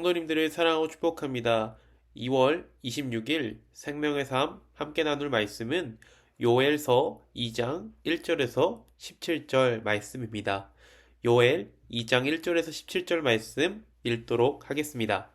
성도님들을 사랑하고 축복합니다. 2월 26일 생명의 삶 함께 나눌 말씀은 요엘서 2장 1절에서 17절 말씀입니다. 요엘 2장 1절에서 17절 말씀 읽도록 하겠습니다.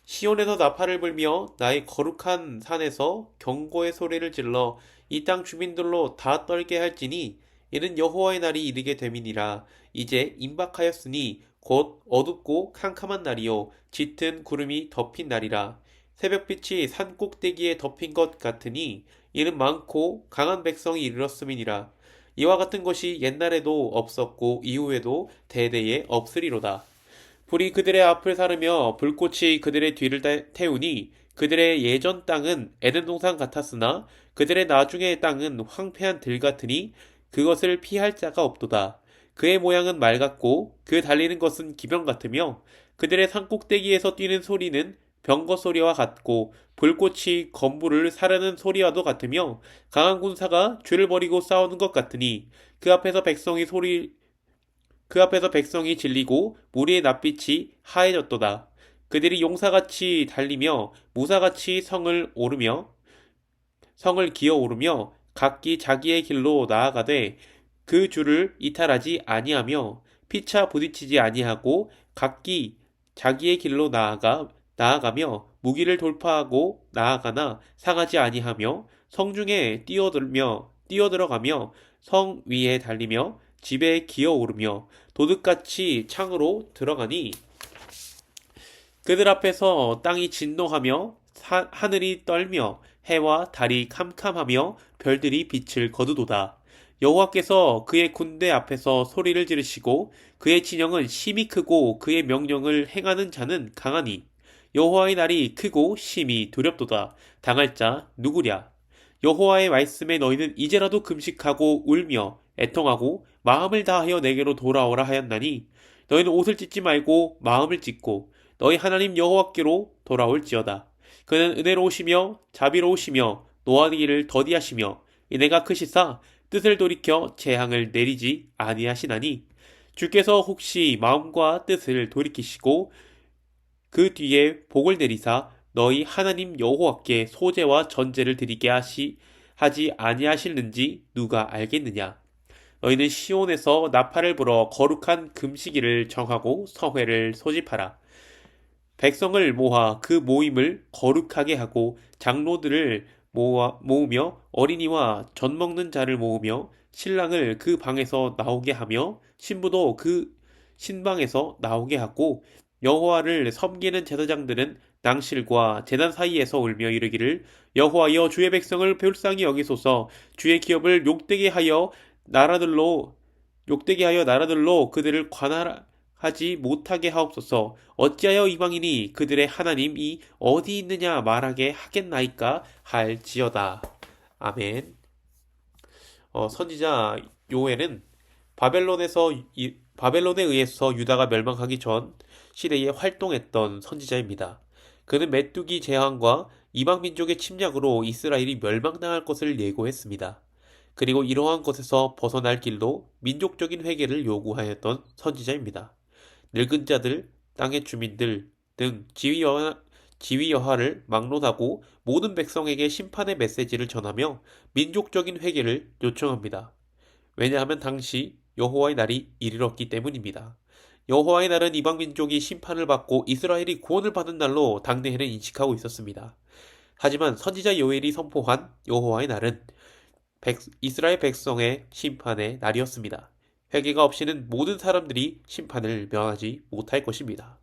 시온에서 나팔을 불며 나의 거룩한 산에서 경고의 소리를 질러 이 땅 주민들로 다 떨게 할지니 이는 여호와의 날이 이르게 됨이니라. 이제 임박하였으니 곧 어둡고 캄캄한 날이요 짙은 구름이 덮인 날이라. 새벽빛이 산 꼭대기에 덮인 것 같으니 이는 많고 강한 백성이 이르렀음이니라. 이와 같은 것이 옛날에도 없었고 이후에도 대대에 없으리로다. 불이 그들의 앞을 사르며 불꽃이 그들의 뒤를 태우니 그들의 예전 땅은 에덴 동산 같았으나 그들의 나중의 땅은 황폐한 들 같으니 그것을 피할 자가 없도다. 그의 모양은 말 같고 그 달리는 것은 기병 같으며 그들의 산꼭대기에서 뛰는 소리는 병거 소리와 같고 불꽃이 건물을 사르는 소리와도 같으며 강한 군사가 줄을 버리고 싸우는 것 같으니 그 앞에서 백성이 질리고 무리의 낯빛이 하얘졌도다. 그들이 용사같이 달리며 무사같이 성을 기어 오르며 각기 자기의 길로 나아가되 그 줄을 이탈하지 아니하며 피차 부딪히지 아니하고 각기 자기의 길로 나아가며 무기를 돌파하고 나아가나 상하지 아니하며 성중에 뛰어들어가며 성 위에 달리며 집에 기어 오르며 도둑같이 창으로 들어가니 그들 앞에서 땅이 진동하며 하늘이 떨며 해와 달이 캄캄하며 별들이 빛을 거두도다. 여호와께서 그의 군대 앞에서 소리를 지르시고 그의 진영은 심히 크고 그의 명령을 행하는 자는 강하니 여호와의 날이 크고 심히 두렵도다. 당할 자 누구랴? 여호와의 말씀에 너희는 이제라도 금식하고 울며 애통하고 마음을 다하여 내게로 돌아오라 하였나니 너희는 옷을 찢지 말고 마음을 찢고 너희 하나님 여호와께로 돌아올지어다. 그는 은혜로우시며 자비로우시며 노하기를 더디하시며 이내가 크시사 뜻을 돌이켜 재앙을 내리지 아니하시나니 주께서 혹시 마음과 뜻을 돌이키시고 그 뒤에 복을 내리사 너희 하나님 여호와께 소제와 전제를 드리게 하지 아니하실는지 누가 알겠느냐? 너희는 시온에서 나팔을 불어 거룩한 금식일을 정하고 성회를 소집하라. 백성을 모아 그 모임을 거룩하게 하고 장로들을 모으며 어린이와 젖 먹는 자를 모으며 신랑을 그 방에서 나오게 하며 신부도 그 신방에서 나오게 하고 여호와를 섬기는 제사장들은 낭실과 제단 사이에서 울며 이르기를 여호와여 주의 백성을 불쌍히 여기소서 주의 기업을 욕되게 하여 나라들로 그들을 관할하지 못하게 하옵소서. 어찌하여 이방인이 그들의 하나님이 어디 있느냐 말하게 하겠나이까 할지어다. 아멘. 선지자 요엘은 바벨론에 의해서 유다가 멸망하기 전 시대에 활동했던 선지자입니다. 그는 메뚜기 재앙과 이방 민족의 침략으로 이스라엘이 멸망당할 것을 예고했습니다. 그리고 이러한 것에서 벗어날 길로 민족적인 회개를 요구하였던 선지자입니다. 늙은 자들, 땅의 주민들 등 지위여하를 막론하고 모든 백성에게 심판의 메시지를 전하며 민족적인 회개를 요청합니다. 왜냐하면 당시 여호와의 날이 이르렀기 때문입니다. 여호와의 날은 이방 민족이 심판을 받고 이스라엘이 구원을 받은 날로 당대에는 인식하고 있었습니다. 하지만 선지자 요엘이 선포한 여호와의 날은 이스라엘 백성의 심판의 날이었습니다. 회개가 없이는 모든 사람들이 심판을 면하지 못할 것입니다.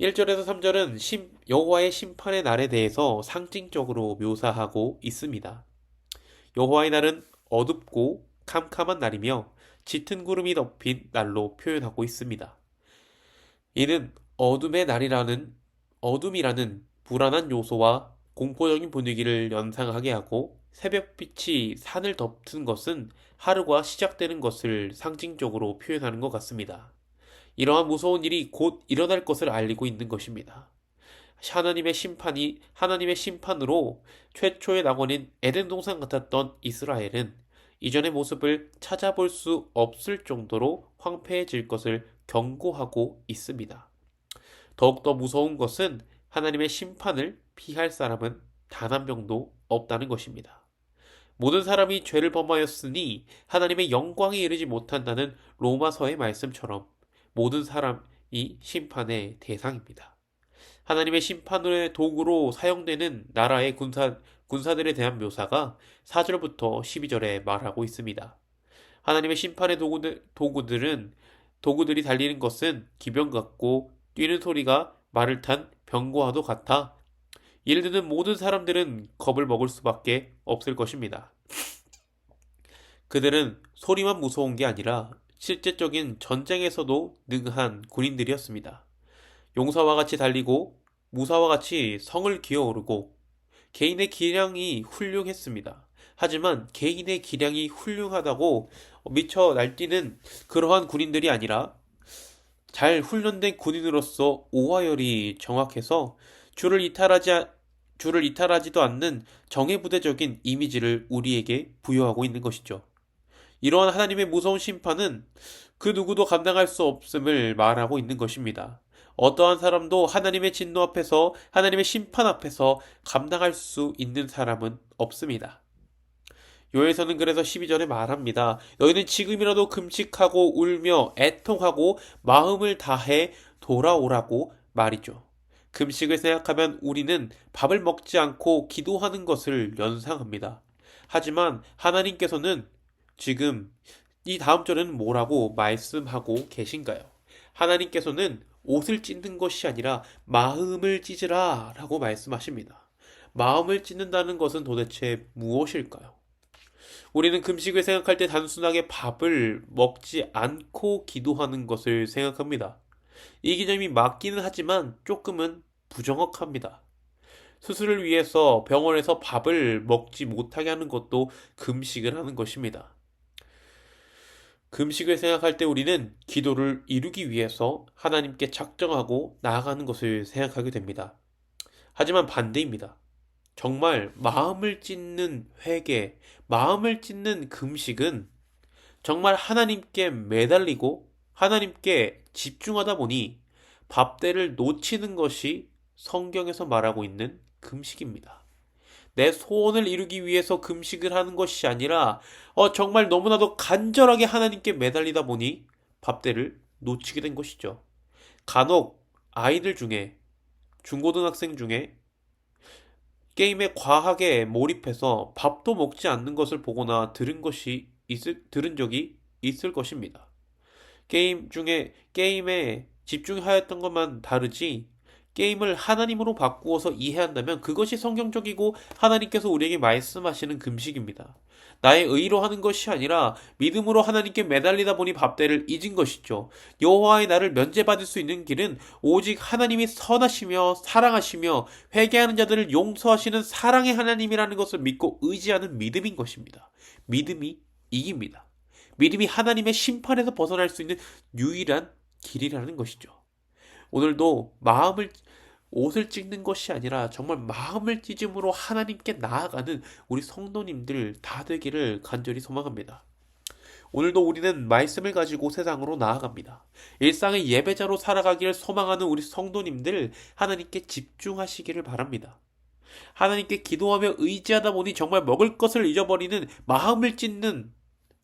1절에서 3절은 여호와의 심판의 날에 대해서 상징적으로 묘사하고 있습니다. 여호와의 날은 어둡고 캄캄한 날이며 짙은 구름이 덮인 날로 표현하고 있습니다. 이는 어둠이라는 불안한 요소와 공포적인 분위기를 연상하게 하고 새벽빛이 산을 덮는 것은 하루가 시작되는 것을 상징적으로 표현하는 것 같습니다. 이러한 무서운 일이 곧 일어날 것을 알리고 있는 것입니다. 하나님의 심판으로 최초의 낙원인 에덴 동산 같았던 이스라엘은 이전의 모습을 찾아볼 수 없을 정도로 황폐해질 것을 경고하고 있습니다. 더욱더 무서운 것은 하나님의 심판을 피할 사람은 단 한 명도 없다는 것입니다. 모든 사람이 죄를 범하였으니 하나님의 영광에 이르지 못한다는 로마서의 말씀처럼 모든 사람이 심판의 대상입니다. 하나님의 심판의 도구로 사용되는 나라의 군사들에 대한 묘사가 4절부터 12절에 말하고 있습니다. 하나님의 심판의 도구들이 달리는 것은 기병 같고 뛰는 소리가 말을 탄 병거와도 같아 이를 듣는 모든 사람들은 겁을 먹을 수밖에 없을 것입니다. 그들은 소리만 무서운 게 아니라 실제적인 전쟁에서도 능한 군인들이었습니다. 용사와 같이 달리고 무사와 같이 성을 기어오르고 개인의 기량이 훌륭했습니다. 하지만 개인의 기량이 훌륭하다고 미쳐 날뛰는 그러한 군인들이 아니라 잘 훈련된 군인으로서 오화열이 정확해서 줄을 이탈하지도 않는 정예부대적인 이미지를 우리에게 부여하고 있는 것이죠. 이러한 하나님의 무서운 심판은 그 누구도 감당할 수 없음을 말하고 있는 것입니다. 어떠한 사람도 하나님의 진노 앞에서, 하나님의 심판 앞에서 감당할 수 있는 사람은 없습니다. 요에서는 그래서 12절에 말합니다. 너희는 지금이라도 금식하고 울며 애통하고 마음을 다해 돌아오라고 말이죠. 금식을 생각하면 우리는 밥을 먹지 않고 기도하는 것을 연상합니다. 하지만 하나님께서는 지금 이 다음 절은 뭐라고 말씀하고 계신가요? 하나님께서는 옷을 찢는 것이 아니라 마음을 찢으라 라고 말씀하십니다. 마음을 찢는다는 것은 도대체 무엇일까요? 우리는 금식을 생각할 때 단순하게 밥을 먹지 않고 기도하는 것을 생각합니다. 이 개념이 맞기는 하지만 조금은 부정확합니다. 수술을 위해서 병원에서 밥을 먹지 못하게 하는 것도 금식을 하는 것입니다. 금식을 생각할 때 우리는 기도를 이루기 위해서 하나님께 작정하고 나아가는 것을 생각하게 됩니다. 하지만 반대입니다. 정말 마음을 찢는 회개, 마음을 찢는 금식은 정말 하나님께 매달리고 하나님께 집중하다 보니 밥때를 놓치는 것이 성경에서 말하고 있는 금식입니다. 내 소원을 이루기 위해서 금식을 하는 것이 아니라 정말 너무나도 간절하게 하나님께 매달리다 보니 밥때를 놓치게 된 것이죠. 간혹 아이들 중에 중고등학생 중에 게임에 과하게 몰입해서 밥도 먹지 않는 것을 보거나 들은 적이 있을 것입니다. 게임에 집중하였던 것만 다르지 게임을 하나님으로 바꾸어서 이해한다면 그것이 성경적이고 하나님께서 우리에게 말씀하시는 금식입니다. 나의 의로 하는 것이 아니라 믿음으로 하나님께 매달리다 보니 밥때를 잊은 것이죠. 여호와의 나를 면제받을 수 있는 길은 오직 하나님이 선하시며 사랑하시며 회개하는 자들을 용서하시는 사랑의 하나님이라는 것을 믿고 의지하는 믿음인 것입니다. 믿음이 이깁니다. 믿음이 하나님의 심판에서 벗어날 수 있는 유일한 길이라는 것이죠. 오늘도 옷을 찢는 것이 아니라 정말 마음을 찢음으로 하나님께 나아가는 우리 성도님들 다 되기를 간절히 소망합니다. 오늘도 우리는 말씀을 가지고 세상으로 나아갑니다. 일상의 예배자로 살아가기를 소망하는 우리 성도님들 하나님께 집중하시기를 바랍니다. 하나님께 기도하며 의지하다 보니 정말 먹을 것을 잊어버리는 마음을 찢는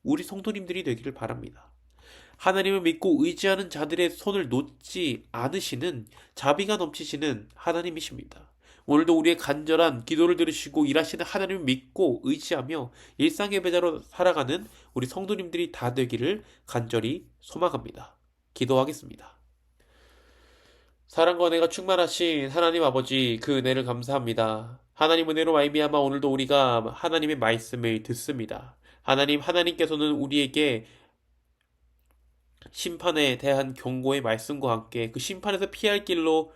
우리 성도님들이 되기를 바랍니다. 하나님을 믿고 의지하는 자들의 손을 놓지 않으시는 자비가 넘치시는 하나님이십니다. 오늘도 우리의 간절한 기도를 들으시고 일하시는 하나님을 믿고 의지하며 일상 예배자로 살아가는 우리 성도님들이 다 되기를 간절히 소망합니다. 기도하겠습니다. 사랑과 은혜가 충만하신 하나님 아버지 그 은혜를 감사합니다. 하나님 은혜로 말미암아 오늘도 우리가 하나님의 말씀을 듣습니다. 하나님께서는 우리에게 심판에 대한 경고의 말씀과 함께 그 심판에서 피할 길로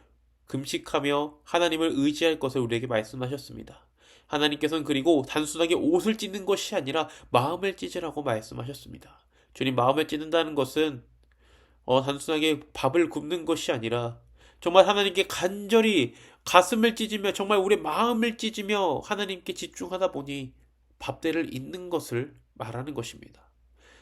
금식하며 하나님을 의지할 것을 우리에게 말씀하셨습니다. 하나님께서는 그리고 단순하게 옷을 찢는 것이 아니라 마음을 찢으라고 말씀하셨습니다. 주님, 마음을 찢는다는 것은 단순하게 밥을 굽는 것이 아니라 정말 하나님께 간절히 가슴을 찢으며 정말 우리의 마음을 찢으며 하나님께 집중하다 보니 밥때를 잇는 것을 말하는 것입니다.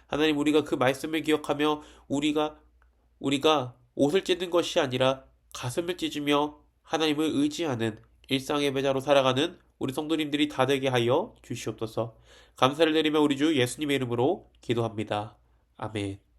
하나님, 우리가 그 말씀을 기억하며 우리가 옷을 찢는 것이 아니라 가슴을 찢으며 하나님을 의지하는 일상의 배자로 살아가는 우리 성도님들이 다 되게 하여 주시옵소서. 감사를 드리며 우리 주 예수님의 이름으로 기도합니다. 아멘.